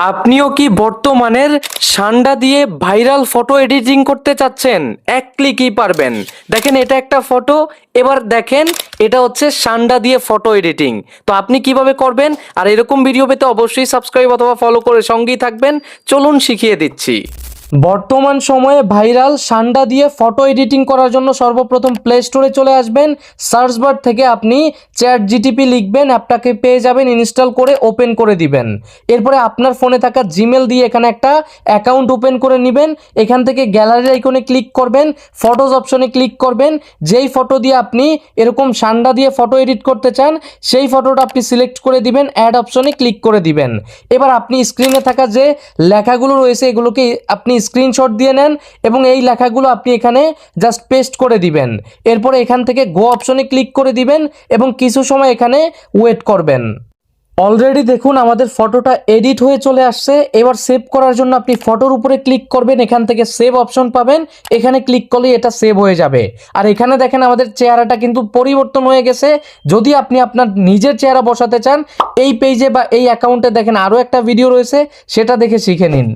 আপনিও কি বর্তমানের সান্ডা দিয়ে ভাইরাল ফটো এডিটিং করতে চাচ্ছেন? এক ক্লিকই পারবেন। দেখেন এটা একটা ফটো, এবার দেখেন এটা হচ্ছে সান্ডা দিয়ে ফটো এডিটিং। তো আপনি কিভাবে করবেন আর এরকম ভিডিও পেতে অবশ্যই সাবস্ক্রাইব অথবা ফলো করে সঙ্গেই থাকবেন। চলুন শিখিয়ে দিচ্ছি। বর্তমান সময়ে ভাইরাল সান্ডা দিয়ে ফটো এডিটিং করার জন্য সর্বপ্রথম প্লে স্টোরে চলে আসবেন। সার্চ বার থেকে আপনি চ্যাট জিটিপি লিখবেন, অ্যাপটাকে পেয়ে যাবেন, ইনস্টল করে ওপেন করে দিবেন। এরপরে আপনার ফোনে থাকা জিমেল দিয়ে এখানে একটা অ্যাকাউন্ট ওপেন করে নেবেন। এখান থেকে গ্যালারি আইকনে ক্লিক করবেন, ফটোজ অপশনে ক্লিক করবেন। যেই ফটো দিয়ে আপনি এরকম সান্ডা দিয়ে ফটো এডিট করতে চান সেই ফটোটা আপনি সিলেক্ট করে দিবেন, অ্যাড অপশনে ক্লিক করে দিবেন। এবার আপনি স্ক্রিনে থাকা যে লেখাগুলো রয়েছে এগুলোকে আপনি স্ক্রিনশট দিয়ে নেন এবং এই লেখাগুলো আপনি এখানে জাস্ট পেস্ট করে দিবেন। এরপরে এখান থেকে গো অপশনে ক্লিক করে দিবেন এবং কিছু সময় এখানে ওয়েট করবেন। অলরেডি দেখুন আমাদের ফটোটা এডিট হয়ে চলে আসছে। এবার সেভ করার জন্য আপনি ফটোর উপরে ক্লিক করবেন, এখান থেকে সেভ অপশন পাবেন, এখানে ক্লিক করলেই এটা সেভ হয়ে যাবে। আর এখানে দেখেন আমাদের চেহারাটা কিন্তু পরিবর্তন হয়ে গেছে। যদি আপনি আপনার নিজের চেহারা বসাতে চান এই পেজে বা এই অ্যাকাউন্টে দেখেন আরও একটা ভিডিও রয়েছে, সেটা দেখে শিখে নিন।